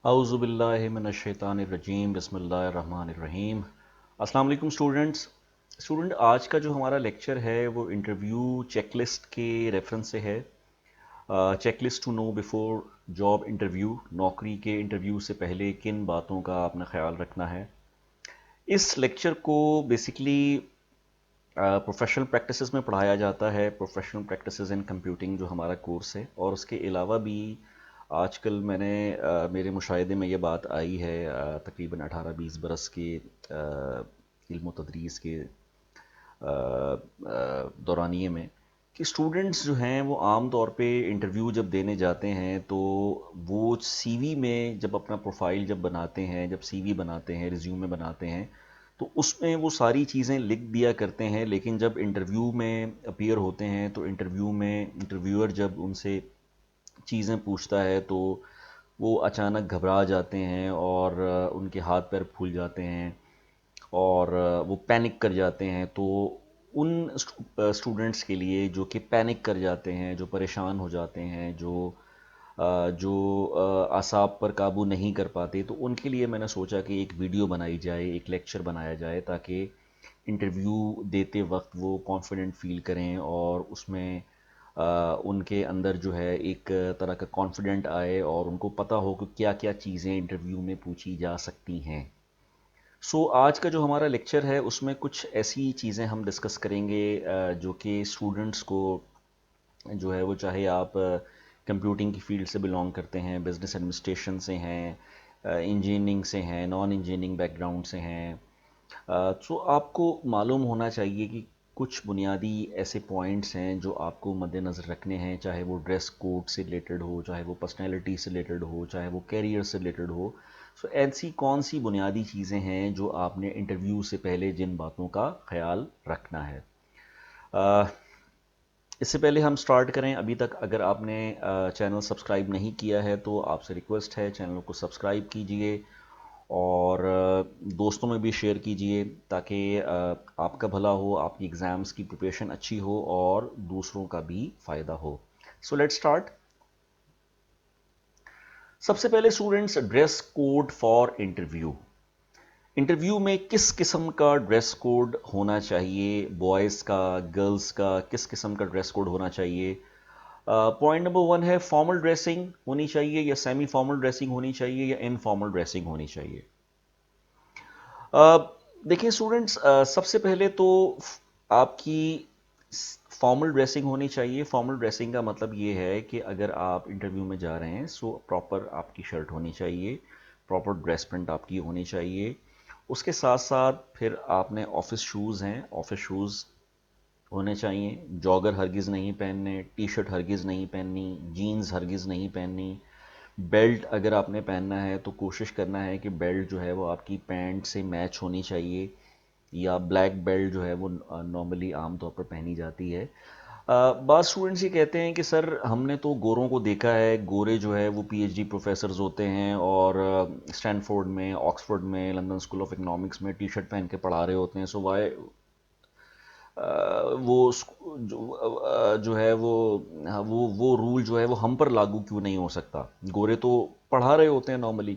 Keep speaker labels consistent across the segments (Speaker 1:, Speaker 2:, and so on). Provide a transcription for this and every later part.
Speaker 1: اعوذ باللہ من الشیطان الرجیم بسم اللہ الرحمن الرحیم۔ السلام علیکم اسٹوڈنٹ آج کا جو ہمارا لیکچر ہے وہ انٹرویو چیک لسٹ کے ریفرنس سے ہے۔ Check list to know before job interview, نوکری کے انٹرویو سے پہلے کن باتوں کا آپ نے خیال رکھنا ہے۔ اس لیکچر کو بیسیکلی پروفیشنل پریکٹسز میں پڑھایا جاتا ہے، پروفیشنل پریکٹسز ان کمپیوٹنگ جو ہمارا کورس ہے، اور اس کے علاوہ بھی آج کل میں نے میرے مشاہدے میں یہ بات آئی ہے تقریباً 18-20 برس کے علم و تدریس کے دورانیے میں کہ اسٹوڈنٹس جو ہیں وہ عام طور پہ انٹرویو جب دینے جاتے ہیں تو وہ سی وی میں جب اپنا پروفائل جب بناتے ہیں، جب سی وی بناتے ہیں، ریزیومے بناتے ہیں، تو اس میں وہ ساری چیزیں لکھ دیا کرتے ہیں، لیکن جب انٹرویو میں اپیئر ہوتے ہیں تو انٹرویو میں انٹرویور جب ان سے چیزیں پوچھتا ہے تو وہ اچانک گھبرا جاتے ہیں اور ان کے ہاتھ پیر پھول جاتے ہیں اور وہ پینک کر جاتے ہیں۔ تو ان اسٹوڈنٹس کے لیے جو کہ پینک کر جاتے ہیں، جو پریشان ہو جاتے ہیں، جو اعصاب پر قابو نہیں کر پاتے، تو ان کے لیے میں نے سوچا کہ ایک ویڈیو بنائی جائے، ایک لیکچر بنایا جائے تاکہ انٹرویو دیتے وقت وہ کانفیڈنٹ فیل کریں اور اس میں ان کے اندر جو ہے ایک طرح کا کانفیڈنٹ آئے اور ان کو پتہ ہو کہ کیا کیا چیزیں انٹرویو میں پوچھی جا سکتی ہیں۔ آج کا جو ہمارا لیکچر ہے اس میں کچھ ایسی چیزیں ہم ڈسکس کریں گے جو کہ اسٹوڈنٹس کو جو ہے وہ، چاہے آپ کمپیوٹنگ کی فیلڈ سے بلانگ کرتے ہیں، بزنس ایڈمنسٹریشن سے ہیں، انجینئرنگ سے ہیں، نان انجینئرنگ بیک گراؤنڈ سے ہیں، آپ کو معلوم ہونا چاہیے کہ کچھ بنیادی ایسے پوائنٹس ہیں جو آپ کو مد نظر رکھنے ہیں، چاہے وہ ڈریس کوڈ سے ریلیٹڈ ہو، چاہے وہ پرسنالٹی سے ریلیٹڈ ہو، چاہے وہ کیریئر سے ریلیٹڈ ہو۔ ایسی کون سی بنیادی چیزیں ہیں جو آپ نے انٹرویو سے پہلے جن باتوں کا خیال رکھنا ہے۔ آ، اس سے پہلے ہم سٹارٹ کریں، ابھی تک اگر آپ نے چینل سبسکرائب نہیں کیا ہے تو آپ سے ریکویسٹ ہے چینل کو سبسکرائب کیجئے اور دوستوں میں بھی شیئر کیجئے تاکہ آپ کا بھلا ہو، آپ کی ایگزامز کی پریپریشن اچھی ہو اور دوسروں کا بھی فائدہ ہو۔ Let's start. سب سے پہلے students, dress code for interview. Interview میں کس قسم کا ڈریس کوڈ ہونا چاہیے، بوائز کا، گرلز کا، کس قسم کا ڈریس کوڈ ہونا چاہیے؟ پوائنٹ نمبر 1 ہے فارمل ڈریسنگ ہونی چاہیے یا سیمی فارمل ڈریسنگ ہونی چاہیے یا ان فارمل ڈریسنگ ہونی چاہیے؟ دیکھیں اسٹوڈنٹس، سب سے پہلے تو آپ کی فارمل ڈریسنگ ہونی چاہیے۔ فارمل ڈریسنگ کا مطلب یہ ہے کہ اگر آپ انٹرویو میں جا رہے ہیں پراپر آپ کی شرٹ ہونی چاہیے، پراپر ڈریس پرنٹ آپ کی ہونی چاہیے۔ اس کے ساتھ ساتھ پھر آپ نے آفس شوز ہیں، آفس شوز ہونے چاہیے، جاگر ہرگز نہیں پہننے، ٹی شرٹ ہرگز نہیں پہننی، جینز ہرگز نہیں پہننی۔ بیلٹ اگر آپ نے پہننا ہے تو کوشش کرنا ہے کہ بیلٹ جو ہے وہ آپ کی پینٹ سے میچ ہونی چاہیے، یا بلیک بیلٹ جو ہے وہ نارملی عام طور پر پہنی جاتی ہے۔ بعض اسٹوڈنٹس یہ کہتے ہیں کہ سر ہم نے تو گوروں کو دیکھا ہے، گورے جو ہے وہ پی ایچ ڈی پروفیسرز ہوتے ہیں اور اسٹینفورڈ میں، آکسفورڈ میں، لندن اسکول آف اکنامکس میں ٹی شرٹ پہن کے پڑھا رہے ہوتے ہیں، سو وائی وہ جو ہے وہ رول جو ہے وہ ہم پر لاگو کیوں نہیں ہو سکتا؟ گورے تو پڑھا رہے ہوتے ہیں نارملی۔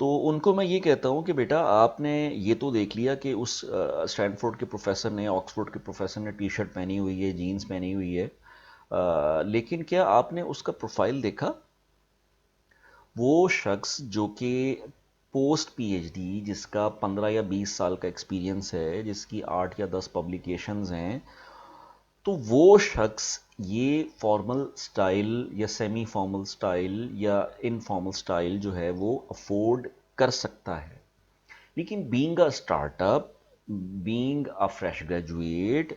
Speaker 1: تو ان کو میں یہ کہتا ہوں کہ بیٹا آپ نے یہ تو دیکھ لیا کہ اس اسٹینفورڈ کے پروفیسر نے، آکسفورڈ کے پروفیسر نے ٹی شرٹ پہنی ہوئی ہے، جینز پہنی ہوئی ہے، لیکن کیا آپ نے اس کا پروفائل دیکھا؟ وہ شخص جو کہ پوسٹ پی ایچ ڈی، جس کا 15 یا 20 سال کا ایکسپیرینس ہے، جس کی 8 یا 10 پبلیکیشنز ہیں، تو وہ شخص یہ فارمل سٹائل یا سیمی فارمل سٹائل یا ان فارمل سٹائل جو ہے وہ افورڈ کر سکتا ہے۔ لیکن being a start up, being a fresh graduate,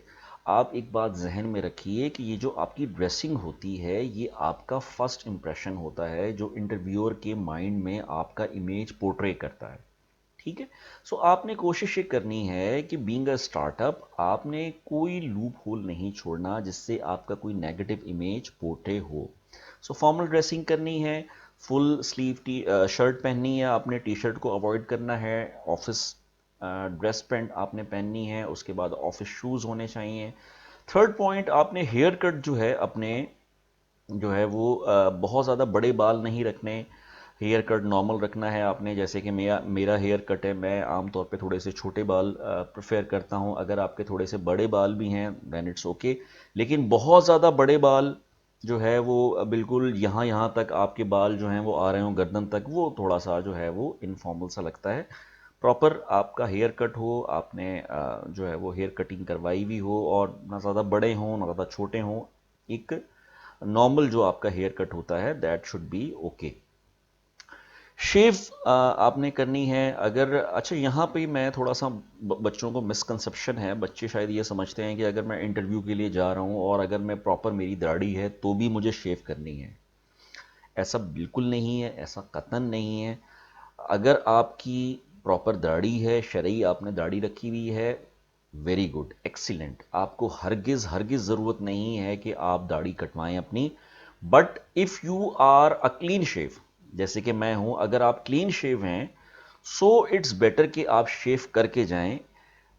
Speaker 1: آپ ایک بات ذہن میں رکھیے کہ یہ جو آپ کی ڈریسنگ ہوتی ہے یہ آپ کا فرسٹ امپریشن ہوتا ہے جو انٹرویور کے مائنڈ میں آپ کا امیج پورٹرے کرتا ہے۔ ٹھیک ہے؟ آپ نے کوشش یہ کرنی ہے کہ بینگ اے اسٹارٹ اپ آپ نے کوئی لوپ ہول نہیں چھوڑنا جس سے آپ کا کوئی نیگیٹو امیج پورٹرے ہو۔ فارمل ڈریسنگ کرنی ہے، فل سلیو شرٹ پہننی ہے، آپ نے ٹی شرٹ کو اوائڈ کرنا ہے، آفس ڈریس پینٹ آپ نے پہننی ہے، اس کے بعد آفس شوز ہونے چاہیے۔ تھرڈ پوائنٹ، آپ نے ہیئر کٹ جو ہے اپنے جو ہے وہ بہت زیادہ بڑے بال نہیں رکھنے، ہیئر کٹ نارمل رکھنا ہے آپ نے، جیسے کہ میرا ہیئر کٹ ہے، میں عام طور پہ تھوڑے سے چھوٹے بال پریفر کرتا ہوں. اگر آپ کے تھوڑے سے بڑے بال بھی ہیں دین اٹس اوکے، لیکن بہت زیادہ بڑے بال جو ہے وہ بالکل یہاں تک آپ کے بال جو ہیں وہ آ رہے ہوں گردن تک، وہ تھوڑا سا جو ہے وہ انفارمل سا لگتا ہے. پراپر آپ کا ہیئر کٹ ہو، آپ نے جو ہے وہ ہیئر کٹنگ کروائی ہوئی ہو، اور نہ زیادہ بڑے ہوں نہ زیادہ چھوٹے ہوں، ایک نارمل جو آپ کا ہیئر کٹ ہوتا ہے that should be okay. Shave آپ نے کرنی ہے. اگر اچھا یہاں پہ میں تھوڑا سا بچوں کو مسکنسپشن ہے، بچے شاید یہ سمجھتے ہیں کہ اگر میں انٹرویو کے لیے جا رہا ہوں اور اگر میں پراپر میری داڑھی ہے تو بھی مجھے شیو کرنی ہے. ایسا بالکل نہیں ہے، ایسا قطعاً نہیں ہے. اگر آپ کی پراپر داڑھی ہے، شرعی آپ نے داڑھی رکھی ہوئی ہے، ویری گڈ، ایکسیلنٹ. آپ کو ہرگز ضرورت نہیں ہے کہ آپ داڑھی کٹوائیں اپنی. But if you are a clean shave, جیسے کہ میں ہوں، اگر آپ کلین شیو ہیں سو اٹس بیٹر کہ آپ شیو کر کے جائیں.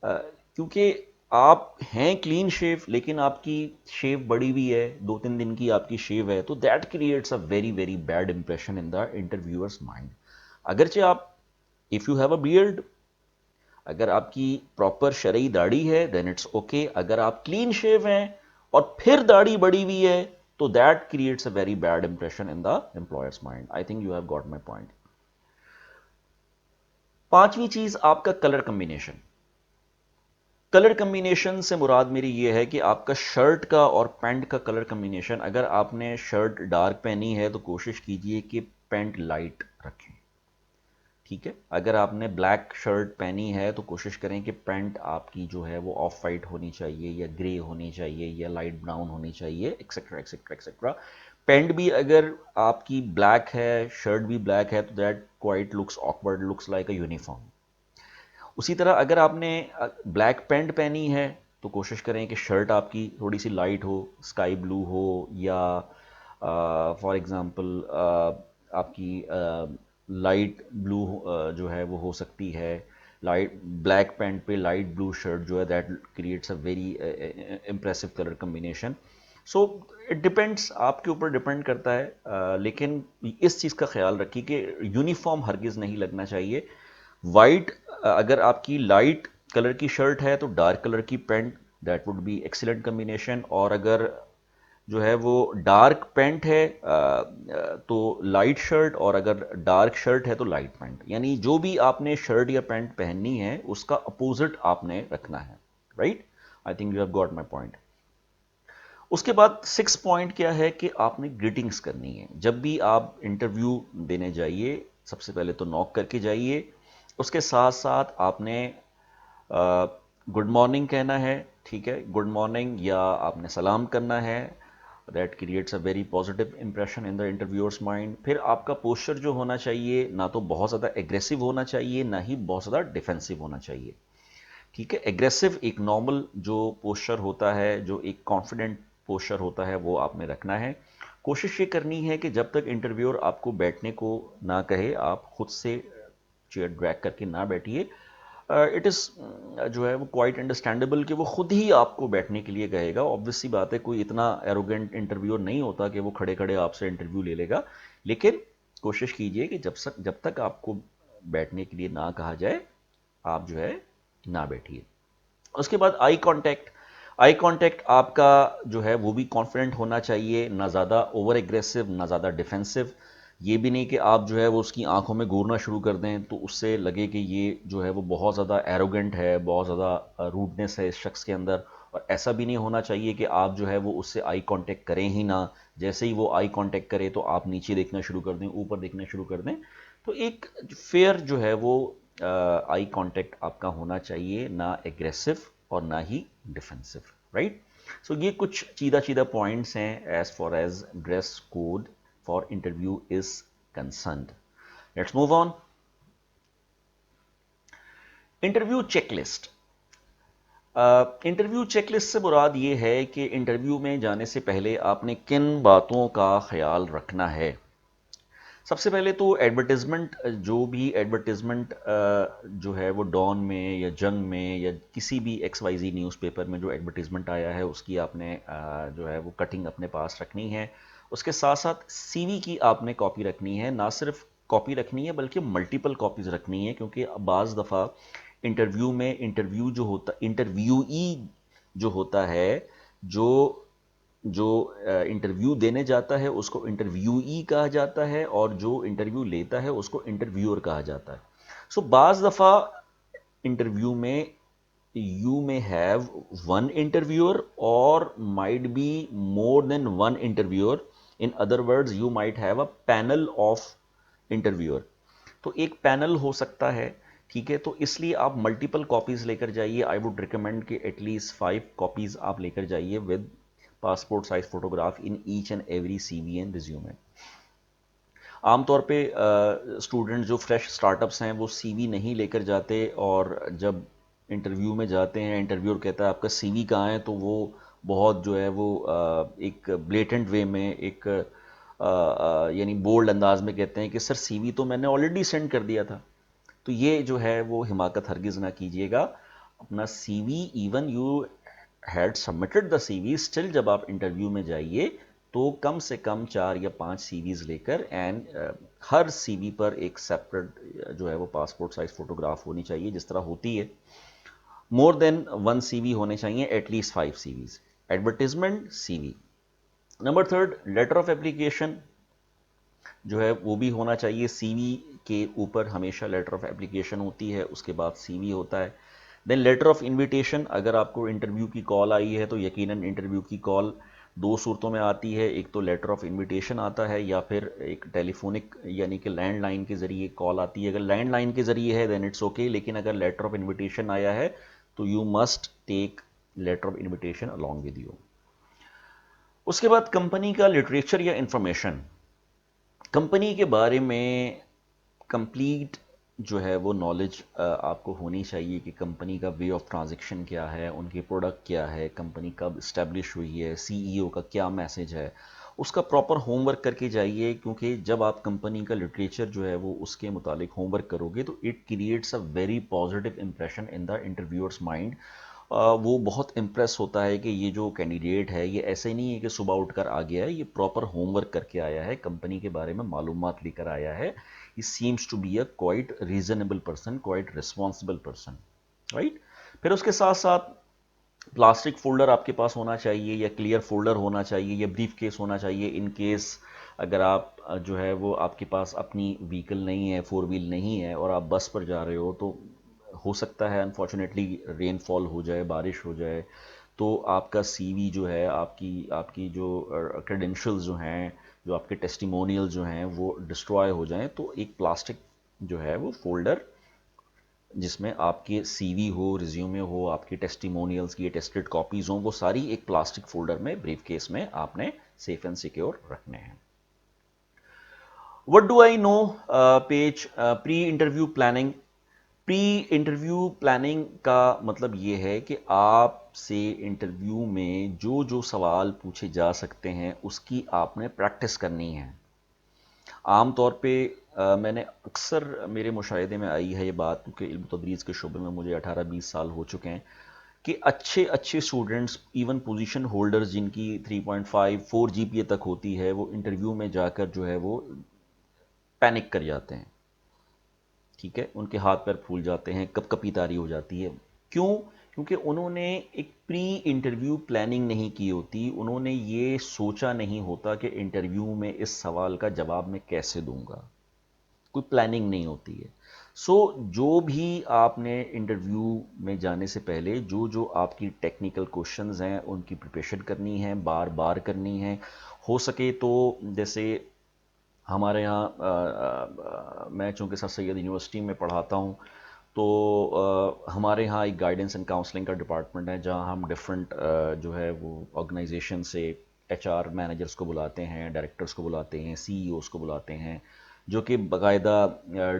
Speaker 1: کیونکہ آپ ہیں کلین شیو لیکن آپ کی شیو بڑی بھی ہے، 2-3 دن کی آپ کی شیو ہے، تو that creates a very very bad impression in the interviewers mind. اگرچہ آپ if you have a beard, اگر آپ کی پراپر شرعی داڑھی ہے دین اٹس اوکے. اگر آپ کلین شیو ہیں اور پھر داڑھی بڑی ہوئی ہے تو that creates a very bad impression in the employers mind. I think you have got my point. پانچویں چیز آپ کا کلر کمبینیشن. کلر کمبینیشن سے مراد میری یہ ہے کہ آپ کا شرٹ کا اور پینٹ کا کلر کمبینیشن. اگر آپ نے شرٹ ڈارک پہنی ہے تو کوشش کیجئے کہ پینٹ لائٹ رکھیں، ٹھیک ہے. اگر آپ نے بلیک شرٹ پہنی ہے تو کوشش کریں کہ پینٹ آپ کی جو ہے وہ آف وائٹ ہونی چاہیے یا گرے ہونی چاہیے یا لائٹ براؤن ہونی چاہیے، ایکسیٹرا ایکسیٹرا ایکسیٹرا. پینٹ بھی اگر آپ کی بلیک ہے، شرٹ بھی بلیک ہے، تو that quite looks awkward, looks like a uniform. اسی طرح اگر آپ نے بلیک پینٹ پہنی ہے تو کوشش کریں کہ شرٹ آپ کی تھوڑی سی لائٹ ہو، اسکائی بلو ہو، یا فار ایگزامپل آپ کی لائٹ بلو جو ہے وہ ہو سکتی ہے. لائٹ بلیک پینٹ پہ لائٹ بلو شرٹ جو ہے that creates a very impressive colour combination. So it depends, آپ کے اوپر ڈپینڈ کرتا ہے. لیکن اس چیز کا خیال رکھیے کہ یونیفارم ہرگز نہیں لگنا چاہیے. وائٹ، اگر آپ کی لائٹ کلر کی شرٹ ہے تو ڈارک کلر کی pant, that would be excellent combination. اور اگر جو ہے وہ ڈارک پینٹ ہے تو لائٹ شرٹ، اور اگر ڈارک شرٹ ہے تو لائٹ پینٹ. یعنی جو بھی آپ نے شرٹ یا پینٹ پہننی ہے اس کا اپوزٹ آپ نے رکھنا ہے. Right? I think you have got my point. اس کے بعد 6 پوائنٹ کیا ہے کہ آپ نے گریٹنگز کرنی ہے. جب بھی آپ انٹرویو دینے جائیے سب سے پہلے تو ناک کر کے جائیے. اس کے ساتھ ساتھ آپ نے گڈ مارننگ کہنا ہے، ٹھیک ہے، گڈ مارننگ، یا آپ نے سلام کرنا ہے. That creates a very positive impression in the interviewers mind. پھر آپ کا پوسچر جو ہونا چاہیے نہ تو بہت زیادہ ایگریسو ہونا چاہیے نہ ہی بہت زیادہ ڈیفینسو ہونا چاہیے. ٹھیک ہے، ایگریسو ایک نارمل جو پوسچر ہوتا ہے، جو ایک کانفیڈنٹ پوسچر ہوتا ہے، وہ آپ نے رکھنا ہے. کوشش یہ کرنی ہے کہ جب تک انٹرویور آپ کو بیٹھنے کو نہ کہے آپ خود سے چیئر ڈریگ کر کے نہ بیٹھیے. اٹ از جو ہے وہ کوائٹ انڈرسٹینڈیبل کہ وہ خود ہی آپ کو بیٹھنے کے لیے کہے گا. آبویس سی بات ہے، کوئی اتنا ایروگینٹ انٹرویور نہیں ہوتا کہ وہ کھڑے کھڑے آپ سے انٹرویو لے لے گا. لیکن کوشش کیجئے کہ جب تک آپ کو بیٹھنے کے لیے نہ کہا جائے آپ جو ہے نہ بیٹھیے. اس کے بعد آئی کانٹیکٹ. آئی کانٹیکٹ آپ کا جو ہے وہ بھی کانفیڈنٹ ہونا چاہیے، نہ زیادہ اوور ایگریسو نہ زیادہ ڈیفینسو. یہ بھی نہیں کہ آپ جو ہے وہ اس کی آنکھوں میں گورنا شروع کر دیں تو اس سے لگے کہ یہ جو ہے وہ بہت زیادہ ایروگنٹ ہے، بہت زیادہ روڈنس ہے اس شخص کے اندر. اور ایسا بھی نہیں ہونا چاہیے کہ آپ جو ہے وہ اس سے آئی کانٹیکٹ کریں ہی نہ. جیسے ہی وہ آئی کانٹیکٹ کرے تو آپ نیچے دیکھنا شروع کر دیں، اوپر دیکھنا شروع کر دیں. تو ایک فیئر جو ہے وہ آئی کانٹیکٹ آپ کا ہونا چاہیے، نہ ایگریسو اور نہ ہی ڈیفینسو. رائٹ؟ سو یہ کچھ چیدہ پوائنٹس ہیں as far as dress code for interview is concerned. Let's move on. Interview check list. Interview check list سے مراد یہ ہے کہ انٹرویو میں جانے سے پہلے آپ نے کن باتوں کا خیال رکھنا ہے. سب سے پہلے تو ایڈورٹیزمنٹ، جو بھی ایڈورٹیزمنٹ جو ہے وہ ڈان میں یا جنگ میں یا کسی بھی X Y Z newspaper میں جو ایڈورٹیزمنٹ آیا ہے اس کی آپ نے جو ہے وہ کٹنگ اپنے پاس رکھنی ہے. اس کے ساتھ ساتھ سی وی کی آپ نے کاپی رکھنی ہے. نہ صرف کاپی رکھنی ہے بلکہ ملٹیپل کاپیز رکھنی ہے، کیونکہ بعض دفعہ انٹرویو میں انٹرویوئی جو ہوتا ہے، جو انٹرویو دینے جاتا ہے اس کو انٹرویوئی کہا جاتا ہے، اور جو انٹرویو لیتا ہے اس کو انٹرویور کہا جاتا ہے. سو بعض دفعہ انٹرویو میں you may have one interviewer or might be more than one interviewer. In other words, you might have a panel of interviewer. تو ایک پینل ہو سکتا ہے، ٹھیک ہے. تو اس لیے آپ ملٹیپل کاپیز لے کر جائیے. آئی وڈ ریکمینڈ کہ ایٹ لیسٹ 5 کاپیز آپ لے کر جائیے with passport size photograph in each and every C V and resume. عام طور پہ اسٹوڈنٹ جو فریش اسٹارٹ اپس ہیں وہ سی وی نہیں لے کر جاتے، اور جب انٹرویو میں جاتے ہیں انٹرویور کہتا ہے آپ کا سی وی کہاں ہے، تو وہ بہت جو ہے وہ ایک بلیٹنٹ وے میں، ایک یعنی بولڈ انداز میں کہتے ہیں کہ سر سی وی تو میں نے آلریڈی سینڈ کر دیا تھا. تو یہ جو ہے وہ حماقت ہرگز نہ کیجیے گا. اپنا C V, even you had submitted the C V, still جب آپ انٹرویو میں جائیے تو کم سے کم 4 یا 5 سی ویز لے کر، اینڈ ہر سی وی پر ایک سیپریٹ جو ہے وہ پاسپورٹ سائز فوٹوگراف ہونی چاہیے، جس طرح ہوتی ہے. مور دین 1 سی وی ہونے چاہیے، at least 5 C Vs. Advertisement C V. Number 3، letter of application جو ہے وہ بھی ہونا چاہیے. سی وی کے اوپر ہمیشہ لیٹر آف اپلیکیشن ہوتی ہے، اس کے بعد سی وی ہوتا ہے. Then letter of invitation. اگر آپ کو انٹرویو کی کال آئی ہے تو یقیناً انٹرویو کی کال 2 صورتوں میں آتی ہے. ایک تو لیٹر آف انویٹیشن آتا ہے، یا پھر ایک ٹیلی فونک یعنی کہ لینڈ لائن کے ذریعے کال آتی ہے. اگر لینڈ لائن کے ذریعے ہے دین اٹس اوکے، لیکن اگر لیٹر آف انویٹیشن آیا ہے تو you must take letter of invitation along with you. اس کے بعد کمپنی کا لٹریچر یا انفارمیشن. کمپنی کے بارے میں کمپلیٹ جو ہے وہ نالج آپ کو ہونی چاہیے کہ کمپنی کا وے آف ٹرانزیکشن کیا ہے، ان کے پروڈکٹ کیا ہے، کمپنی کب اسٹیبلش ہوئی ہے، سی ای او کا کیا میسج ہے. اس کا پراپر ہوم ورک کر کے جائیے، کیونکہ جب آپ کمپنی کا لٹریچر جو ہے وہ اس کے متعلق ہوم ورک کرو گے تو it creates a very positive impression in the interviewers mind. وہ بہت امپریس ہوتا ہے کہ یہ جو کینڈیڈیٹ ہے یہ ایسے نہیں ہے کہ صبح اٹھ کر آ گیا ہے، یہ پراپر ہوم ورک کر کے آیا ہے، کمپنی کے بارے میں معلومات لے کر آیا ہے. He seems to be a quite reasonable person, quite responsible person, right? پھر اس کے ساتھ ساتھ پلاسٹک فولڈر آپ کے پاس ہونا چاہیے، یا کلیئر فولڈر ہونا چاہیے، یا بریف کیس ہونا چاہیے ان کیس اگر آپ جو ہے وہ آپ کے پاس اپنی وہیکل نہیں ہے، 4 ویل نہیں ہے، اور آپ بس پر جا رہے ہو، تو ہو سکتا ہے انفارچونیٹلی رین فال ہو جائے، بارش ہو جائے، تو آپ کا سی وی جو ہے، آپ کی جو کریڈینشلز جو ہیں، جو آپ کے ٹیسٹیمونیل جو ہیں وہ ڈسٹروائے ہو جائیں، تو ایک پلاسٹک جو ہے وہ فولڈر جس میں آپ کے سی وی ہو، ریزیومے ہو، آپ کی ٹیسٹیمونیلز کی اٹیسٹڈ کاپیز ہوں، وہ ساری ایک پلاسٹک فولڈر میں، بریف کیس میں آپ نے سیف اینڈ سیکیور رکھنے ہیں. What do I know page pre interview planning. Pre interview planning کا مطلب یہ ہے کہ آپ سے انٹرویو میں جو جو سوال پوچھے جا سکتے ہیں اس کی آپ نے پریکٹس کرنی ہے. عام طور پہ میں نے اکثر میرے مشاہدے میں آئی ہے یہ بات، کیونکہ علم تدریس کے شعبے میں مجھے 18-20 سال ہو چکے ہیں، کہ اچھے اسٹوڈنٹس، ایون پوزیشن ہولڈرز جن کی 3.5 4 جی پی اے تک ہوتی ہے، وہ انٹرویو میں جا کر جو ہے وہ پینک کر جاتے ہیں. ٹھیک ہے، ان کے ہاتھ پیر پھول جاتے ہیں، کپ کپی تاری ہو جاتی ہے. کیوں؟ کیونکہ انہوں نے ایک پری انٹرویو پلاننگ نہیں کی ہوتی، انہوں نے یہ سوچا نہیں ہوتا کہ انٹرویو میں اس سوال کا جواب میں کیسے دوں گا، کوئی پلاننگ نہیں ہوتی ہے. سو جو بھی آپ نے انٹرویو میں جانے سے پہلے جو آپ کی ٹیکنیکل کوشچنز ہیں ان کی پریپریشن کرنی ہے، بار بار کرنی ہے. ہو سکے تو جیسے ہمارے یہاں میں چونکہ سر سید یونیورسٹی میں پڑھاتا ہوں، تو ہمارے ہاں ایک گائیڈنس اینڈ کاؤنسلنگ کا ڈپارٹمنٹ ہے، جہاں ہم ڈفرینٹ جو ہے وہ آرگنائزیشن سے ایچ آر مینیجرس کو بلاتے ہیں، ڈائریکٹرس کو بلاتے ہیں، سی ای اوز کو بلاتے ہیں، جو کہ باقاعدہ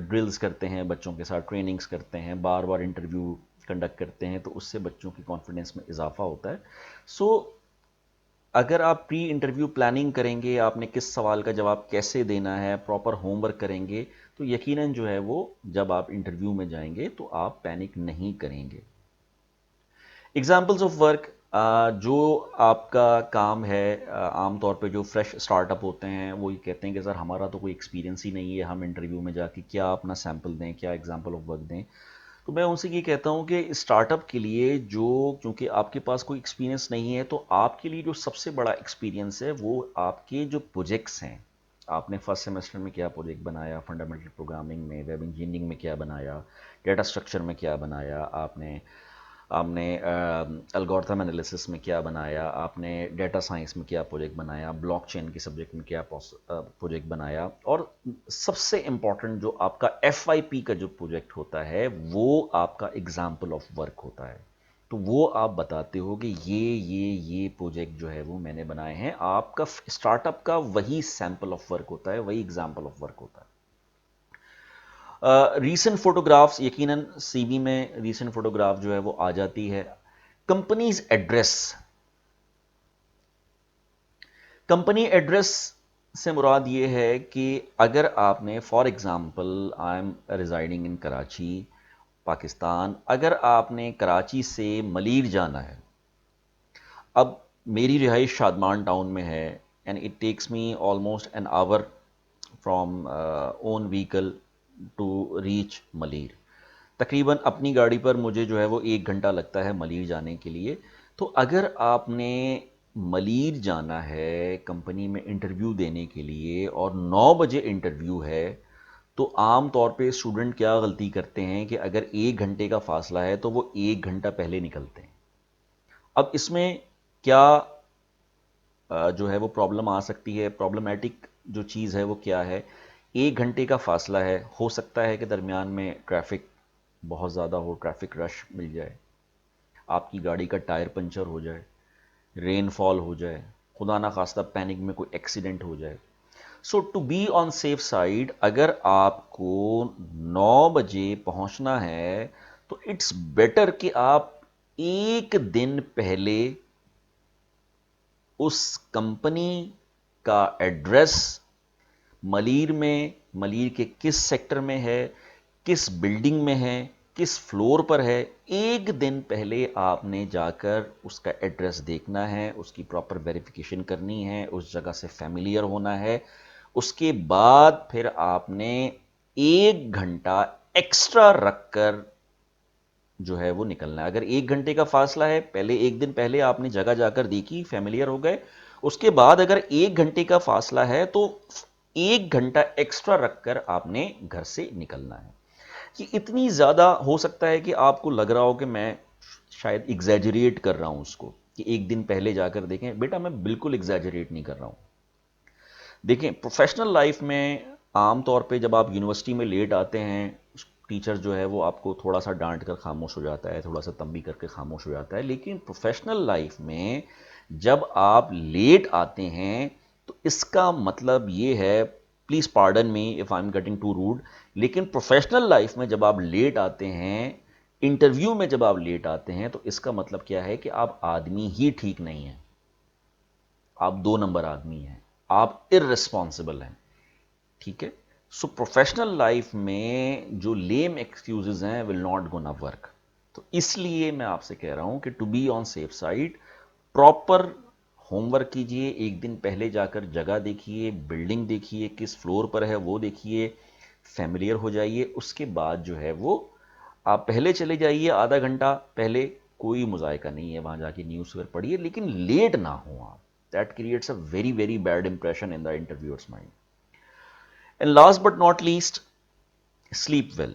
Speaker 1: ڈرلز کرتے ہیں، بچوں کے ساتھ ٹریننگز کرتے ہیں، بار بار انٹرویو کنڈکٹ کرتے ہیں، تو اس سے بچوں کی کانفیڈنس میں اضافہ ہوتا ہے. سو اگر آپ پری انٹرویو پلاننگ کریں گے، آپ نے کس سوال کا جواب کیسے دینا ہے، پراپر ہوم ورک کریں گے، تو یقیناً جو ہے وہ جب آپ انٹرویو میں جائیں گے تو آپ پینک نہیں کریں گے. Examples of work. جو آپ کا کام ہے، عام طور پہ جو فریش اسٹارٹ اپ ہوتے ہیں وہ یہ کہتے ہیں کہ سر ہمارا تو کوئی ایکسپیرینس ہی نہیں ہے، ہم انٹرویو میں جا کے کیا اپنا سیمپل دیں، کیا ایگزامپل آف ورک دیں. تو میں ان سے یہ کہتا ہوں کہ اسٹارٹ اپ کے لیے کیونکہ آپ کے پاس کوئی ایکسپیرینس نہیں ہے، تو آپ کے لیے جو سب سے بڑا ایکسپیرینس ہے وہ آپ کے جو پروجیکٹس ہیں. آپ نے فرسٹ سیمسٹر میں کیا پروجیکٹ بنایا، فنڈامنٹل پروگرامنگ میں، ویب انجینئرنگ میں کیا بنایا، ڈیٹا اسٹرکچر میں کیا بنایا آپ نے الگورتھم انالیسس میں کیا بنایا، آپ نے ڈیٹا سائنس میں کیا پروجیکٹ بنایا، بلاک چین کے سبجیکٹ میں کیا پروجیکٹ بنایا، اور سب سے امپورٹنٹ جو آپ کا ایف آئی پی کا جو پروجیکٹ ہوتا ہے وہ آپ کا ایگزامپل آف ورک ہوتا ہے. تو وہ آپ بتاتے ہو کہ یہ پروجیکٹ جو ہے وہ میں نے بنائے ہیں. آپ کا اسٹارٹ اپ کا وہی سیمپل آف ورک ہوتا ہے، وہی ایگزامپل آف ورک ہوتا ہے. ریسنٹ فوٹوگرافس، یقیناً سی وی میں ریسنٹ فوٹوگراف جو ہے وہ آ جاتی ہے. کمپنیز ایڈریس، کمپنی ایڈریس سے مراد یہ ہے کہ اگر آپ نے for example I am residing in Karachi Pakistan, اگر آپ نے کراچی سے ملیر جانا ہے، اب میری رہائش شادمان ٹاؤن میں ہے and it takes me almost an hour from own vehicle to reach Malir. تقریباً اپنی گاڑی پر مجھے جو ہے وہ 1 گھنٹہ لگتا ہے ملیر جانے کے لیے. تو اگر آپ نے ملیر جانا ہے کمپنی میں انٹرویو دینے کے لیے اور 9 بجے انٹرویو ہے، تو عام طور پہ اسٹوڈنٹ کیا غلطی کرتے ہیں کہ اگر 1 گھنٹے کا فاصلہ ہے تو وہ 1 گھنٹہ پہلے نکلتے ہیں. اب اس میں کیا جو ہے وہ پرابلم آ سکتی ہے، پرابلمیٹک جو چیز ہے وہ کیا ہے. 1 گھنٹے کا فاصلہ ہے، ہو سکتا ہے کہ درمیان میں ٹریفک بہت زیادہ ہو، ٹریفک رش مل جائے، آپ کی گاڑی کا ٹائر پنچر ہو جائے، رین فال ہو جائے، خدا نہ خواستہ پینک میں کوئی ایکسیڈنٹ ہو جائے. So to be on safe side, اگر آپ کو 9 بجے پہنچنا ہے تو اٹس بیٹر کہ آپ 1 دن پہلے اس کمپنی کا ایڈریس ملیر کے کس سیکٹر میں ہے، کس بلڈنگ میں ہے، کس فلور پر ہے، 1 دن پہلے آپ نے جا کر اس کا ایڈریس دیکھنا ہے، اس کی پراپر ویریفیکیشن کرنی ہے، اس جگہ سے فیملیئر ہونا ہے. اس کے بعد پھر آپ نے 1 گھنٹہ ایکسٹرا رکھ کر جو ہے وہ نکلنا ہے. اگر 1 گھنٹے کا فاصلہ ہے، پہلے 1 دن پہلے آپ نے جگہ جا کر دیکھی، فیملیئر ہو گئے. اس کے بعد اگر 1 گھنٹے کا فاصلہ ہے تو 1 گھنٹہ ایکسٹرا رکھ کر آپ نے گھر سے نکلنا ہے. یہ اتنی زیادہ ہو سکتا ہے کہ آپ کو لگ رہا ہو کہ میں شاید ایگزیجریٹ کر رہا ہوں اس کو، کہ 1 دن پہلے جا کر دیکھیں. بیٹا میں بالکل ایگزیجریٹ نہیں کر رہا ہوں. دیکھیں پروفیشنل لائف میں عام طور پہ جب آپ یونیورسٹی میں لیٹ آتے ہیں، ٹیچر جو ہے وہ آپ کو تھوڑا سا ڈانٹ کر خاموش ہو جاتا ہے، تھوڑا سا تنبیہ کر کے خاموش ہو جاتا ہے. لیکن پروفیشنل لائف میں جب آپ لیٹ آتے ہیں تو اس کا مطلب یہ ہے، please pardon me if I am getting too rude, لیکن پروفیشنل لائف میں جب آپ لیٹ آتے ہیں، انٹرویو میں جب آپ لیٹ آتے ہیں، تو اس کا مطلب کیا ہے کہ آپ آدمی ہی ٹھیک نہیں ہیں، آپ 2 نمبر آدمی ہیں، آپ ارریسپانسبل ہیں. ٹھیک ہے. سو پروفیشنل لائف میں جو لیم ایکسکیوزز ہیں ول ناٹ گونا ورک. تو اس لیے میں آپ سے کہہ رہا ہوں کہ to be on safe side, proper homework کیجئے، 1 دن پہلے جا کر جگہ دیکھیے، بلڈنگ دیکھیے، کس فلور پر ہے وہ دیکھیے، فیملیئر ہو جائیے. اس کے بعد جو ہے وہ آپ پہلے چلے جائیے، آدھا گھنٹہ پہلے، کوئی مذائقہ نہیں ہے، وہاں جا کے نیوز پیپر پڑھیے، لیکن لیٹ نہ ہوں آپ. That creates a very very bad impression in the interviewers mind. And last but not least, sleep well.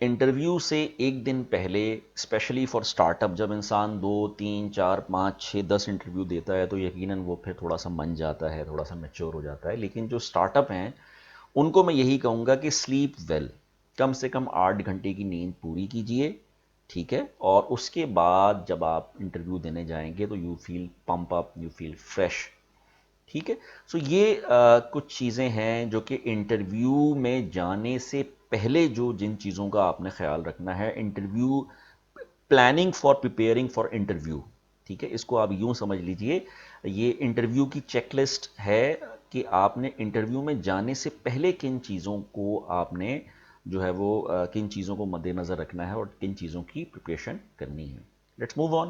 Speaker 1: Interview سے 1 دن پہلے، اسپیشلی فار اسٹارٹ اپ، جب انسان 2 3 4 5 6 10 انٹرویو دیتا ہے تو یقیناً وہ پھر تھوڑا سا من جاتا ہے، تھوڑا سا میچور ہو جاتا ہے. لیکن جو اسٹارٹ اپ ہیں ان کو میں یہی کہوں گا کہ سلیپ ویل، کم سے کم 8 گھنٹے کی نیند پوری کیجیے. ٹھیک ہے. اور اس کے بعد جب آپ انٹرویو دینے جائیں گے تو you feel pump up, you feel fresh. ٹھیک ہے. سو یہ کچھ چیزیں ہیں جو کہ انٹرویو میں جانے سے پہلے جن چیزوں کا آپ نے خیال رکھنا ہے. Interview planning for preparing for interview. ٹھیک ہے. اس کو آپ یوں سمجھ لیجئے، یہ انٹرویو کی چیک لسٹ ہے کہ آپ نے انٹرویو میں جانے سے پہلے کن چیزوں کو آپ نے جو ہے وہ کن چیزوں کو مد نظر رکھنا ہے اور کن چیزوں کی پریپریشن کرنی ہے. Let's move on.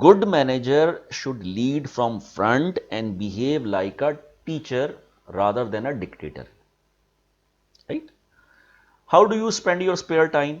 Speaker 1: Good manager should lead from front and behave like a teacher rather than a dictator. Right? How do you spend your spare time?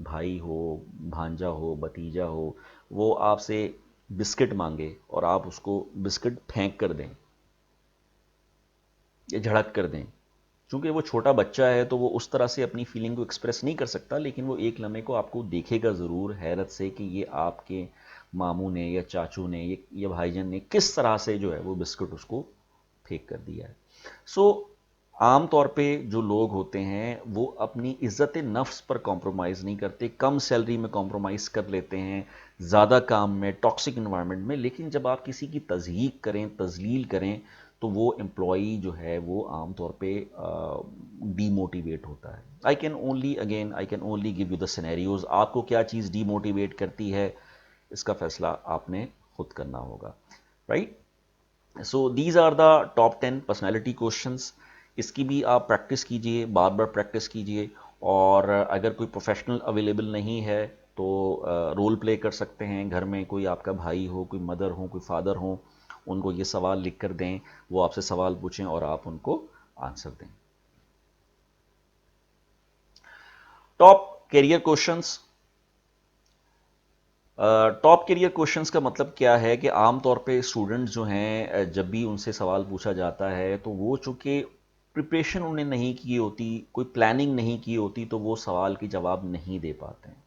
Speaker 1: بھائی ہو، بھانجا ہو، بھتیجا ہو، وہ آپ سے بسکٹ مانگے اور آپ اس کو بسکٹ پھینک کر دیں یا جھڑک کر دیں، چونکہ وہ چھوٹا بچہ ہے تو وہ اس طرح سے اپنی فیلنگ کو ایکسپریس نہیں کر سکتا، لیکن وہ ایک لمحے کو آپ کو دیکھے گا ضرور حیرت سے کہ یہ آپ کے ماموں نے یا چاچو نے یا بھائی جان نے کس طرح سے جو ہے وہ بسکٹ اس کو پھینک کر دیا ہے۔ سو عام طور پہ جو لوگ ہوتے ہیں وہ اپنی عزت نفس پر کمپرومائز نہیں کرتے، کم سیلری میں کمپرومائز کر لیتے ہیں، زیادہ کام میں، ٹاکسک انوائرمنٹ میں، لیکن جب آپ کسی کی تضحیق کریں، تذلیل کریں، تو وہ امپلائی جو ہے وہ عام طور پہ ڈی موٹیویٹ ہوتا ہے۔ I can only give you the scenarios, آپ کو کیا چیز ڈی موٹیویٹ کرتی ہے اس کا فیصلہ آپ نے خود کرنا ہوگا، right? So these are the top 10 personality questions. اس کی بھی آپ پریکٹس کیجئے، بار بار پریکٹس کیجئے، اور اگر کوئی پروفیشنل اویلیبل نہیں ہے تو رول پلے کر سکتے ہیں، گھر میں کوئی آپ کا بھائی ہو، کوئی مدر ہو، کوئی فادر ہو، ان کو یہ سوال لکھ کر دیں، وہ آپ سے سوال پوچھیں اور آپ ان کو آنسر دیں۔ Top career questions. Top career questions کا مطلب کیا ہے کہ عام طور پہ اسٹوڈنٹ جو ہیں جب بھی ان سے سوال پوچھا جاتا ہے تو وہ چونکہ پریپریشن انہیں نہیں کی ہوتی، کوئی پلاننگ نہیں کی ہوتی، تو وہ سوال کی جواب نہیں دے پاتے ہیں۔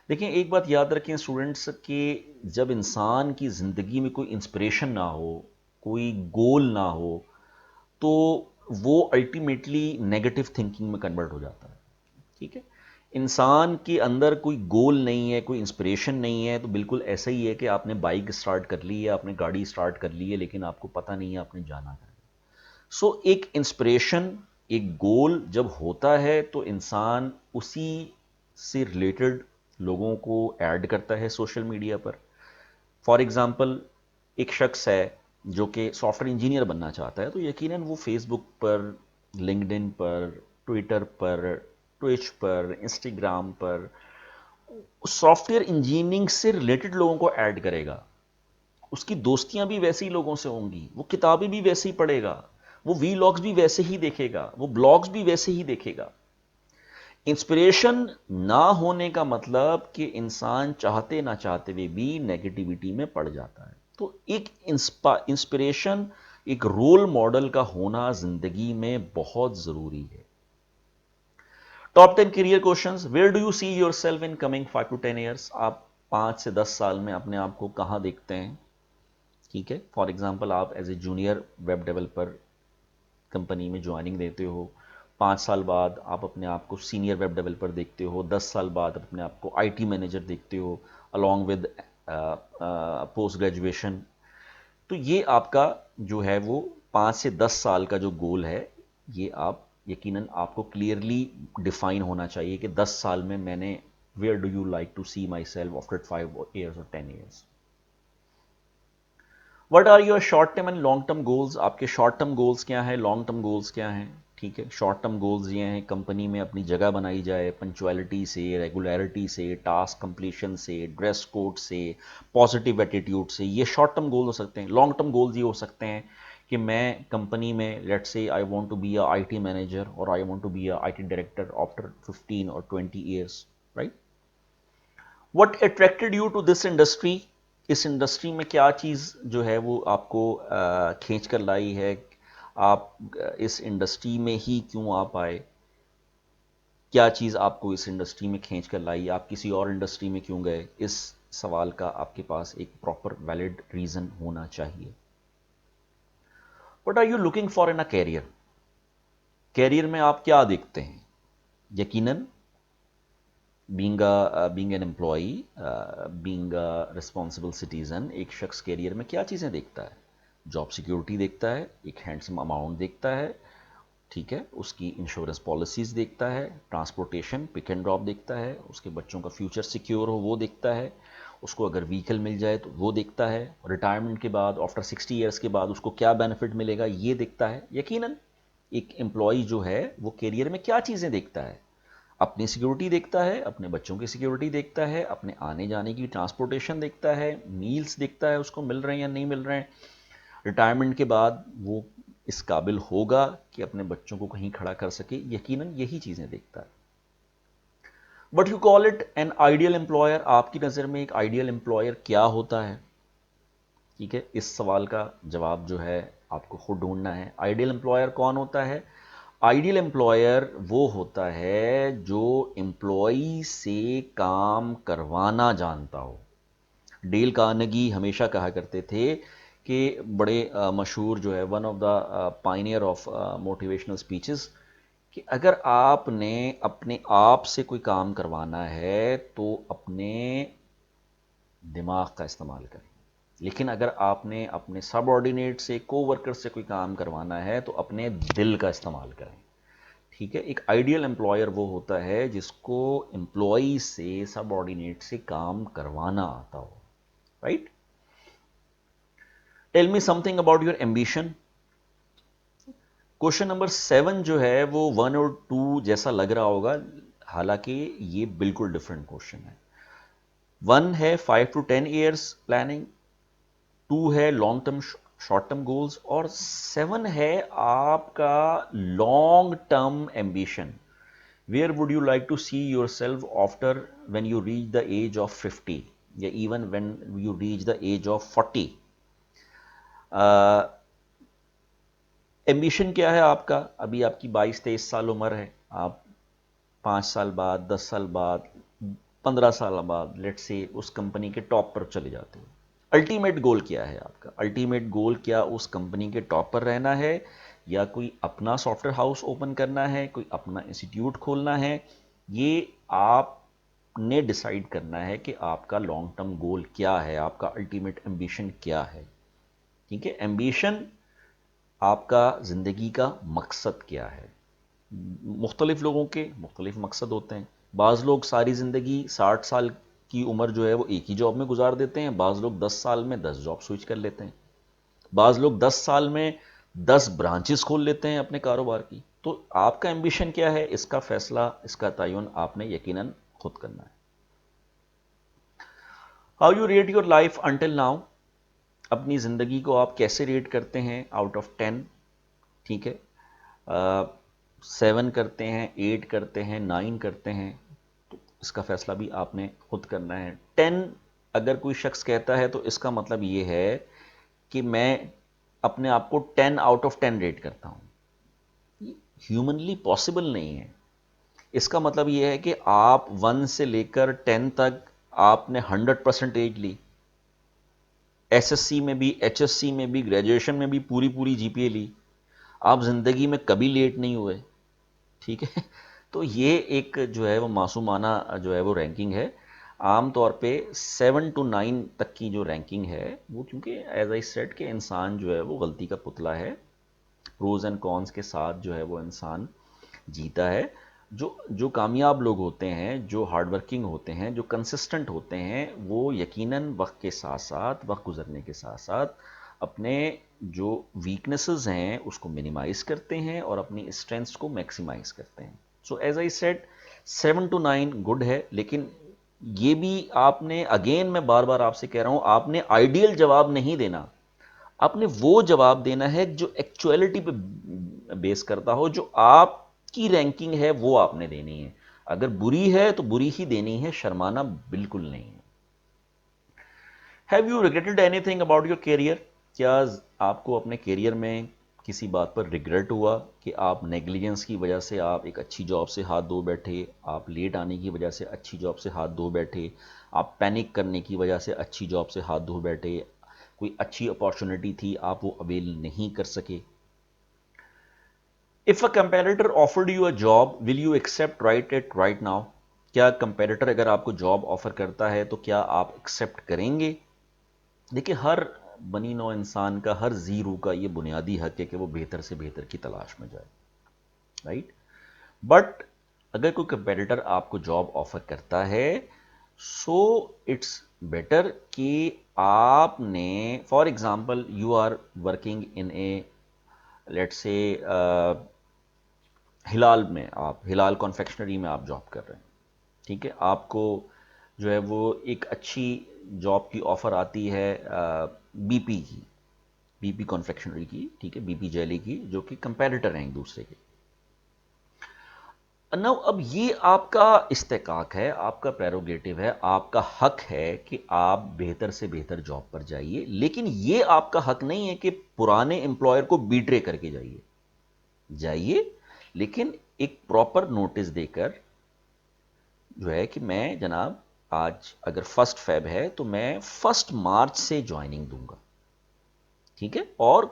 Speaker 1: دیکھیں ایک بات یاد رکھیں اسٹوڈنٹس کہ جب انسان کی زندگی میں کوئی انسپریشن نہ ہو، کوئی گول نہ ہو، تو وہ الٹیمیٹلی نیگیٹو تھنکنگ میں کنورٹ ہو جاتا ہے، ٹھیک ہے؟ انسان کے اندر کوئی گول نہیں ہے، کوئی انسپریشن نہیں ہے، تو بالکل ایسا ہی ہے کہ آپ نے بائک سٹارٹ کر لی ہے، آپ نے گاڑی سٹارٹ کر لی ہے، لیکن آپ کو پتہ نہیں ہے آپ نے جانا ہے۔ سو ایک انسپریشن، ایک گول جب ہوتا ہے تو انسان اسی سے ریلیٹڈ لوگوں کو ایڈ کرتا ہے social media per. For example ایک شخص ہے جو کہ سافٹ ویئر انجینئر بننا چاہتا ہے، تو یقیناً وہ فیس بک پر، لنکڈ ان پر، ٹویٹر پر، ٹویچ پر، انسٹاگرام پر سافٹ ویئر انجینئرنگ سے ریلیٹڈ لوگوں کو ایڈ کرے گا۔ اس کی دوستیاں بھی ویسے ہی لوگوں سے ہوں گی، وہ کتابیں بھی ویسے ہی پڑھے گا، وہ وی لاگز بھی ویسے ہی دیکھے گا، وہ بلاگز بھی ویسے ہی دیکھے گا۔ انسپریشن نہ ہونے کا مطلب کہ انسان چاہتے نہ چاہتے ہوئے بھی نیگیٹیوٹی میں پڑ جاتا ہے۔ تو ایک انسپریشن، ایک رول ماڈل کا ہونا زندگی میں بہت ضروری ہے۔ Top 10 career questions. Where do you see yourself in coming 5 to 10 years? آپ 5 سے 10 سال میں اپنے آپ کو کہاں دیکھتے ہیں؟ ٹھیک ہے، فار ایگزامپل آپ as a junior web developer company میں جوائننگ دیتے ہو، 5 سال بعد آپ اپنے آپ کو سینئر ویب ڈیولپر دیکھتے ہو، 10 سال بعد اپنے آپ کو آئی ٹی مینیجر دیکھتے ہو along ود پوسٹ گریجویشن۔ تو یہ آپ کا جو ہے وہ 5 سے 10 سال کا جو گول ہے، یہ آپ یقیناً آپ کو کلیئرلی ڈیفائن ہونا چاہیے کہ 10 سال میں نے where do you like to see myself after 5 years اور 10 years. What are your short term and long term goals? آپ کے شارٹ ٹرم گولز کیا ہیں، لانگ ٹرم گولز کیا ہیں؟ ٹھیک ہے، شارٹ ٹرم گولز یہ ہیں کمپنی میں اپنی جگہ بنائی جائے، پنچویلٹی سے، ریگولیرٹی سے، ٹاسک کمپلیشن سے، ڈریس کوڈ سے، پازیٹیو ایٹیٹیوڈ سے، یہ شارٹ ٹرم گول ہو سکتے ہیں۔ لانگ ٹرم گولز یہ ہو سکتے ہیں کہ میں کمپنی میں لیٹ سے I want to be a I T manager اور I want to be a I T director after 15 اور 20 years, right? What attracted you to this industry? اس انڈسٹری میں کیا چیز جو ہے وہ آپ کو کھینچ کر لائی ہے؟ آپ اس انڈسٹری میں ہی کیوں آپ آئے؟ کیا چیز آپ کو اس انڈسٹری میں کھینچ کر لائی؟ آپ کسی اور انڈسٹری میں کیوں گئے؟ اس سوال کا آپ کے پاس ایک پراپر ویلڈ ریزن ہونا چاہیے۔ What are you looking for in a career? Career میں آپ کیا دیکھتے ہیں؟ یقیناً being an employee, being a responsible citizen, ایک شخص کیریئر میں کیا چیزیں دیکھتا ہے؟ جاب سیکیورٹی دیکھتا ہے، ایک ہینڈسم اماؤنٹ دیکھتا ہے، ٹھیک ہے، اس کی انشورنس پالیسیز دیکھتا ہے، ٹرانسپورٹیشن پک اینڈ ڈراپ دیکھتا ہے، اس کے بچوں کا فیوچر سیکیور ہو وہ دیکھتا ہے، اس کو اگر وہیکل مل جائے تو وہ دیکھتا ہے، ریٹائرمنٹ کے بعد آفٹر 60 ایئرس کے بعد اس کو کیا بینیفٹ ملے گا یہ دیکھتا ہے۔ یقیناً ایک امپلائی جو ہے وہ کیریئر میں کیا چیزیں دیکھتا ہے؟ اپنی سیکیورٹی دیکھتا ہے، اپنے بچوں کی سیکیورٹی دیکھتا ہے، اپنے آنے جانے کی ٹرانسپورٹیشن دیکھتا ہے، میلز دیکھتا ہے اس کو مل رہے ہیں یا نہیں مل رہے ہیں، ریٹائرمنٹ کے بعد وہ اس قابل ہوگا کہ اپنے بچوں کو کہیں کھڑا کر سکے، یقیناً یہی چیزیں دیکھتا ہے۔ What you call it an ideal employer. آپ کی نظر میں ایک آئیڈیل امپلائر کیا ہوتا ہے؟ ٹھیک ہے، اس سوال کا جواب جو ہے آپ کو خود ڈھونڈنا ہے. آئیڈیل امپلائر کون ہوتا ہے؟ آئیڈیل امپلائر وہ ہوتا ہے جو امپلائی سے کام کروانا جانتا ہو. ڈیل کارنیگی ہمیشہ کہا کرتے تھے کہ بڑے مشہور جو ہے one of the pioneer of motivational speeches, کہ اگر آپ نے اپنے آپ سے کوئی کام کروانا ہے تو اپنے دماغ کا استعمال کریں، لیکن اگر آپ نے اپنے سب آرڈینیٹ سے، کو ورکر سے کوئی کام کروانا ہے تو اپنے دل کا استعمال کریں. ٹھیک ہے، ایک آئیڈیل امپلائر وہ ہوتا ہے جس کو امپلائی سے، سب آرڈینیٹ سے کام کروانا آتا ہو. Right? Tell me something about your ambition. Question number 7 جو ہے وہ 1 اور 2 جیسا لگ رہا ہوگا، حالانکہ یہ بالکل ڈفرینٹ کوشچن ہے. 1 ہے 5 to 10 ایئرس پلاننگ، 2 ہے long term short term goals, اور 7 ہے آپ کا long term ambition. Where would you like to see yourself after when you reach the age of 50 یا even when you reach the age of 40؟ Ambition کیا ہے آپ کا؟ ابھی آپ کی 22-23 سال عمر ہے. آپ 5 سال بعد، 10 سال بعد، 15 سال بعد لیٹ سے اس کمپنی کے ٹاپ پر چلے جاتے ہو. الٹیمیٹ گول کیا ہے آپ کا؟ الٹیمیٹ گول کیا اس کمپنی کے ٹاپ پر رہنا ہے، یا کوئی اپنا سافٹ ویئر ہاؤس اوپن کرنا ہے، کوئی اپنا انسٹیٹیوٹ کھولنا ہے؟ یہ آپ نے ڈیسائیڈ کرنا ہے کہ آپ کا لانگ ٹرم گول کیا ہے، آپ کا الٹیمیٹ ایمبیشن کیا ہے. ٹھیک ہے، ایمبیشن آپ کا زندگی کا مقصد کیا ہے. مختلف لوگوں کے مختلف مقصد ہوتے ہیں. بعض لوگ ساری زندگی 60 سال کی عمر جو ہے وہ ایک ہی جاب میں گزار دیتے ہیں، بعض لوگ 10 سال میں 10 جاب سوئچ کر لیتے ہیں، بعض لوگ 10 سال میں 10 برانچز کھول لیتے ہیں اپنے کاروبار کی. تو آپ کا ایمبیشن کیا ہے، اس کا فیصلہ، اس کا تعین آپ نے یقیناً خود کرنا ہے. How you rate your life until now. اپنی زندگی کو آپ کیسے ریٹ کرتے ہیں آؤٹ آف 10؟ ٹھیک ہے، 7 کرتے ہیں، 8 کرتے ہیں، 9 کرتے ہیں، تو اس کا فیصلہ بھی آپ نے خود کرنا ہے. 10 اگر کوئی شخص کہتا ہے تو اس کا مطلب یہ ہے کہ میں اپنے آپ کو 10 آؤٹ آف 10 ریٹ کرتا ہوں. ہیومنلی پاسبل نہیں ہے. اس کا مطلب یہ ہے کہ آپ 1 سے لے کر 10 تک آپ نے 100% لی، ایس ایس سی میں بھی، ایچ ایس سی میں بھی، گریجویشن میں بھی پوری جی پی اے لی، آپ زندگی میں کبھی لیٹ نہیں ہوئے. ٹھیک ہے، تو یہ ایک جو ہے وہ معصومانہ جو ہے وہ رینکنگ ہے. عام طور پہ 7 to 9 تک کی جو رینکنگ ہے وہ، کیونکہ ایز آئی سیڈ کہ انسان جو ہے وہ غلطی کا پتلا ہے، پروز اینڈ کونس کے ساتھ جو ہے وہ انسان جیتا ہے. جو کامیاب لوگ ہوتے ہیں، جو ہارڈ ورکنگ ہوتے ہیں، جو کنسسٹنٹ ہوتے ہیں، وہ یقیناً وقت کے ساتھ ساتھ، وقت گزرنے کے ساتھ ساتھ اپنے جو ویکنیسز ہیں اس کو منیمائز کرتے ہیں اور اپنی اسٹرینتھس کو میکسیمائز کرتے ہیں. So as I said 7 to 9 good ہے، لیکن یہ بھی آپ نے، اگین میں بار بار آپ سے کہہ رہا ہوں، آپ نے آئیڈیل جواب نہیں دینا. آپ نے وہ جواب دینا ہے جو ایکچویلٹی پہ بیس کرتا ہو، جو آپ کی رینکنگ ہے وہ آپ نے دینی ہے. اگر بری ہے تو بری ہی دینی ہے، شرمانا بالکل نہیں ہے. Have you regretted anything about your career. کیا آپ کو اپنے کیریئر میں کسی بات پر ریگریٹ ہوا کہ آپ نیگلیجنس کی وجہ سے آپ ایک اچھی جاب سے ہاتھ دھو بیٹھے، آپ لیٹ آنے کی وجہ سے اچھی جاب سے ہاتھ دھو بیٹھے، آپ پینک کرنے کی وجہ سے اچھی جاب سے ہاتھ دھو بیٹھے، کوئی اچھی اپارچونٹی تھی آپ وہ اویل نہیں کر سکے؟ If a comparator offered you a job will you accept right it right now. کیا کمپیریٹر اگر آپ کو جاب آفر کرتا ہے تو کیا آپ ایکسپٹ کریں گے؟ دیکھیں، ہر بنی نوع انسان کا، ہر زیرو کا یہ بنیادی حق ہے کہ وہ بہتر سے بہتر کی تلاش میں جائے. رائٹ؟ بٹ اگر کوئی کمپیٹیٹر آپ کو جاب آفر کرتا ہے، سو اٹس بیٹر کہ آپ نے، for example you are working in a, let's say Hilal میں، آپ ہلال کنفیکشنری میں آپ جاب کر رہے ہیں. ٹھیک ہے، آپ کو جو ہے وہ ایک اچھی جاب کی آفر آتی ہے بی پی کی، بی پی کنفیکشنری کی. ٹھیک ہے، بی پی جیلی کی، جو کہ کمپیریٹر ہیں ایک دوسرے کے. نو اب یہ آپ کا استحقاق ہے، آپ کا پریروگیٹو ہے، آپ کا حق ہے کہ آپ بہتر سے بہتر جاب پر جائیے، لیکن یہ آپ کا حق نہیں ہے کہ پرانے امپلائر کو بیٹرے کر کے جائیے، لیکن ایک پراپر نوٹس دے کر جو ہے کہ میں جناب آج اگر 1 فیب ہے تو میں 1 مارچ سے جوائننگ دوں گا، ٹھیک ہے؟ اور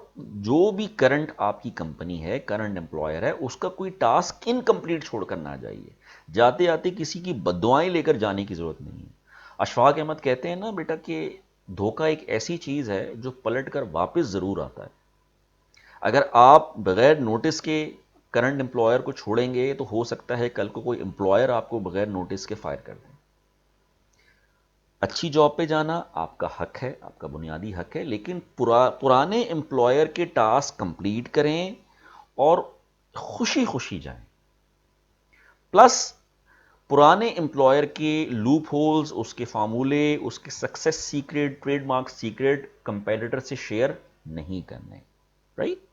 Speaker 1: جو بھی کرنٹ آپ کی کمپنی ہے، کرنٹ امپلائر ہے، اس کا کوئی ٹاسک انکمپلیٹ چھوڑ کر نہ جائیے، جاتے آتے کسی کی بددعائیں لے کر جانے کی ضرورت نہیں ہے۔ اشفاق احمد کہتے ہیں نا بیٹا کہ دھوکہ ایک ایسی چیز ہے جو پلٹ کر واپس ضرور آتا ہے۔ اگر آپ بغیر نوٹس کے کرنٹ امپلائر کو چھوڑیں گے تو ہو سکتا ہے کل کو کوئی امپلائر آپ کو بغیر نوٹس کے فائر کر دیں۔ اچھی جاب پہ جانا آپ کا حق ہے، آپ کا بنیادی حق ہے، لیکن پرانے امپلائر کے ٹاسک کمپلیٹ کریں اور خوشی خوشی جائیں، پلس پرانے امپلائر کے لوپ ہولز، اس کے فارمولے، اس کے success secret, trademark secret competitor سے شیئر نہیں کرنے، right?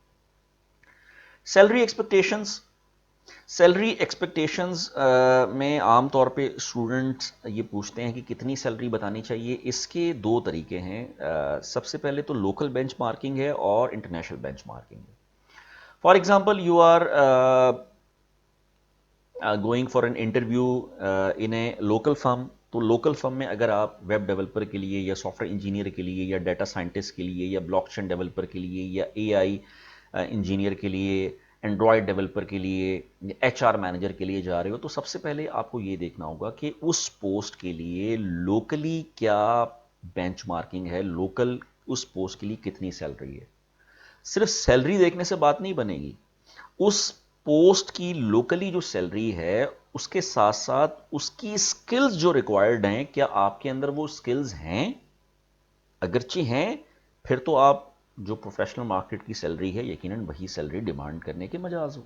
Speaker 1: Salary expectations, salary expectations میں عام طور پہ اسٹوڈنٹس یہ پوچھتے ہیں کہ کتنی سیلری بتانی چاہیے۔ اس کے 2 طریقے ہیں، سب سے پہلے تو لوکل بینچ مارکنگ ہے اور انٹرنیشنل بینچ مارکنگ ہے۔ For example you are going for an interview in a local firm, تو لوکل فرم میں اگر آپ ویب ڈیولپر کے لیے یا سافٹ ویئر انجینئر کے لیے یا ڈیٹا سائنٹسٹ کے لیے یا بلاک چین ڈیولپر کے لیے یا اے آئی انجینئر کے لیے، اینڈرائڈ ڈیولپر کے لیے، ایچ آر مینیجر کے لیے جا رہے ہو، تو سب سے پہلے آپ کو یہ دیکھنا ہوگا کہ اس پوسٹ کے لیے لوکلی کیا بینچ مارکنگ ہے، لوکل اس پوسٹ کے لیے کتنی سیلری ہے۔ صرف سیلری دیکھنے سے بات نہیں بنے گی، اس پوسٹ کی لوکلی جو سیلری ہے اس کے ساتھ ساتھ اس کی سکلز جو ریکوائرڈ ہیں، کیا آپ کے اندر وہ سکلز ہیں؟ اگرچہ ہیں پھر تو آپ جو پروفیشنل مارکیٹ کی سیلری ہے یقیناً وہی سیلری ڈیمانڈ کرنے کے مجاز ہو،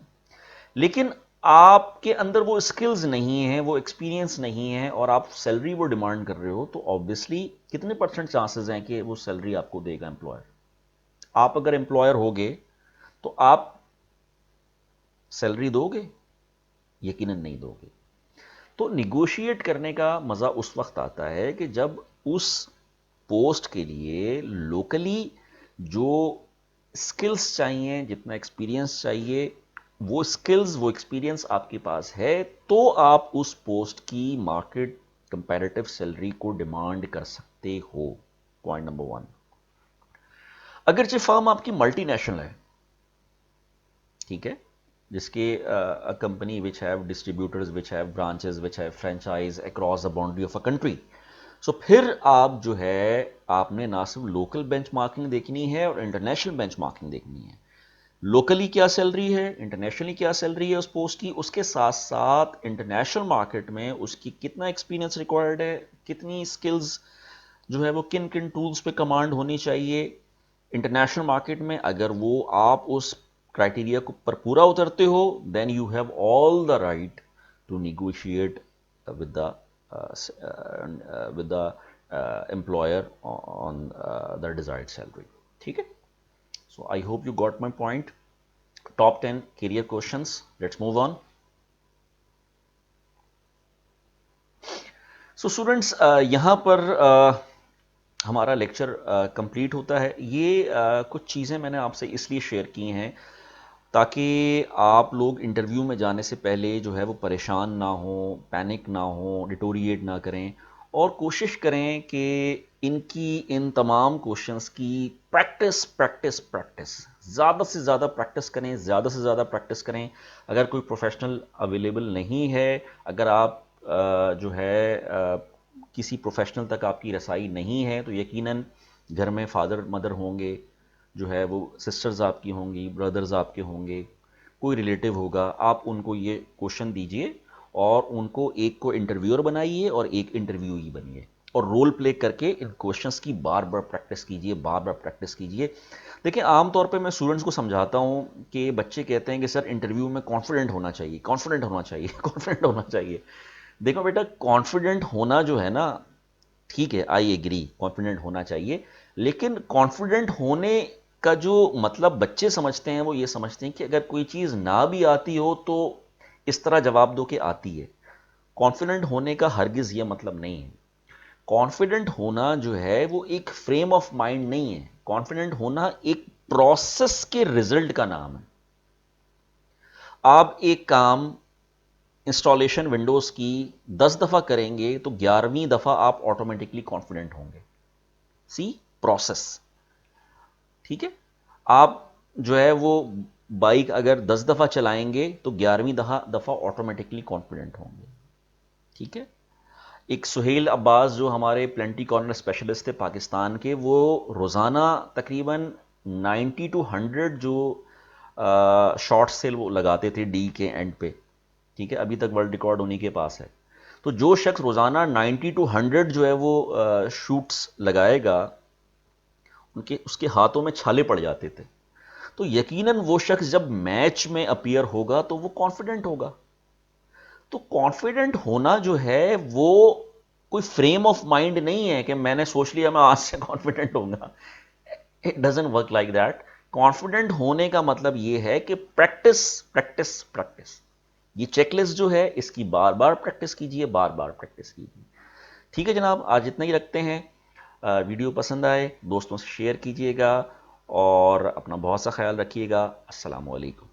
Speaker 1: لیکن آپ کے اندر وہ سکلز نہیں ہیں، وہ ایکسپیرینس نہیں ہے، اور آپ سیلری وہ ڈیمانڈ کر رہے ہو، تو آبویسلی کتنے پرسنٹ چانسز ہیں کہ وہ سیلری آپ کو دے گا امپلائر؟ آپ اگر امپلائر ہوگے تو آپ سیلری دو گے؟ یقیناً نہیں دو گے۔ تو نیگوشیٹ کرنے کا مزہ اس وقت آتا ہے کہ جب اس پوسٹ کے لیے لوکلی جو سکلز چاہیے، جتنا ایکسپیرینس چاہیے، وہ سکلز وہ ایکسپیرینس آپ کے پاس ہے، تو آپ اس پوسٹ کی مارکیٹ کمپیریٹو سیلری کو ڈیمانڈ کر سکتے ہو۔ Point number 1۔ اگرچہ فرم آپ کی ملٹی نیشنل ہے، ٹھیک ہے، جس کے company which have distributors, which have branches, which have franchise across the boundary of a country, so پھر آپ جو ہے آپ نے نہ صرف لوکل بینچ مارکنگ دیکھنی ہے اور انٹرنیشنل بینچ مارکنگ دیکھنی ہے۔ لوکلی کیا سیلری ہے، انٹرنیشنلی کیا سیلری ہے اس پوسٹ کی، اس کے ساتھ ساتھ انٹرنیشنل مارکیٹ میں اس کی کتنا ایکسپیرینس ریکوائرڈ ہے، کتنی سکلز جو ہے وہ کن کن ٹولز پہ کمانڈ ہونی چاہیے انٹرنیشنل مارکیٹ میں۔ اگر وہ آپ اس کرائٹیریا کو پر پورا اترتے ہو، then you have all the right to negotiate with the employer on the desired salary, ٹھیک ہے؟ So I hope you got my point. Top 10 career questions, let's move on. So students یہاں پر ہمارا لیکچر کمپلیٹ ہوتا ہے۔ یہ کچھ چیزیں میں نے آپ سے اس لیے شیئر کی ہیں تاکہ آپ لوگ انٹرویو میں جانے سے پہلے جو ہے وہ پریشان نہ ہوں، پینک نہ ہوں، ڈیٹوریٹ نہ کریں، اور کوشش کریں کہ ان تمام کوشچنس کی پریکٹس پریکٹس پریکٹس زیادہ سے زیادہ پریکٹس کریں، زیادہ سے زیادہ پریکٹس کریں۔ اگر کوئی پروفیشنل اویلیبل نہیں ہے، اگر آپ جو ہے کسی پروفیشنل تک آپ کی رسائی نہیں ہے، تو یقیناً گھر میں فادر مدر ہوں گے، جو ہے وہ سسٹرز آپ کی ہوں گی، بردرز آپ کے ہوں گے، کوئی ریلیٹیو ہوگا، آپ ان کو یہ کوشچن دیجئے اور ان کو ایک کو انٹرویور بنائیے اور ایک انٹرویوئی بنیے، اور رول پلے کر کے ان کوشچنس کی بار بار پریکٹس کیجئے، بار بار پریکٹس کیجئے۔ دیکھیں عام طور پہ میں اسٹوڈنٹس کو سمجھاتا ہوں کہ بچے کہتے ہیں کہ سر انٹرویو میں کانفیڈنٹ ہونا چاہیے، کانفیڈنٹ ہونا چاہیے، کانفیڈنٹ ہونا چاہیے۔ دیکھو بیٹا، کانفیڈنٹ ہونا جو ہے نا، ٹھیک ہے، آئی ایگری، کانفیڈنٹ ہونا چاہیے، لیکن کانفیڈنٹ ہونے کا جو مطلب بچے سمجھتے ہیں وہ یہ سمجھتے ہیں کہ اگر کوئی چیز نہ بھی آتی ہو تو اس طرح جواب دو کہ آتی ہے. کانفیڈنٹ ہونے کا ہرگز یہ مطلب نہیں ہے. کانفیڈنٹ ہونا جو ہے وہ ایک فریم آف مائنڈ نہیں ہے. کانفیڈنٹ ہونا ایک پروسیس کے ریزلٹ کا نام ہے. آپ ایک کام انسٹالیشن ونڈوز کی 10 دفعہ کریں گے تو 11ویں دفعہ آپ آٹومیٹکلی کانفیڈنٹ ہوں گے. سی پروسیس. ٹھیک ہے. آپ جو ہے وہ بائک اگر 10 دفعہ چلائیں گے تو 11ویں دفعہ آٹومیٹکلی کانفیڈنٹ ہوں گے. ٹھیک ہے. ایک سہیل عباس جو ہمارے پلنٹی کارنر اسپیشلسٹ تھے پاکستان کے، وہ روزانہ تقریباً 90 to 100 جو شارٹ سیل وہ لگاتے تھے ڈی کے اینڈ پہ. ٹھیک ہے. ابھی تک ورلڈ ریکارڈ انہی کے پاس ہے. تو جو شخص روزانہ 90 to 100 جو ہے وہ شوٹس لگائے گا، اس کے ہاتھوں میں چھالے پڑ جاتے تھے. تو یقیناً وہ شخص جب میچ میں اپیئر ہوگا تو وہ کانفیڈنٹ ہوگا. تو کانفیڈنٹ ہونا جو ہے وہ کوئی فریم آف مائنڈ نہیں ہے کہ میں نے سوچ لیا میں آج سے کانفیڈنٹ ہوں گا. It doesn't work like that. Confident ہونے کا مطلب یہ ہے کہ پریکٹس پریکٹس پریکٹس. یہ چیک لسٹ جو ہے اس کی بار بار پریکٹس کیجئے، بار بار پریکٹس کیجئے. ٹھیک ہے جناب، آج اتنا ہی رکھتے ہیں. ویڈیو پسند آئے دوستوں سے شیئر کیجئے گا اور اپنا بہت سا خیال رکھیے گا. السلام علیکم.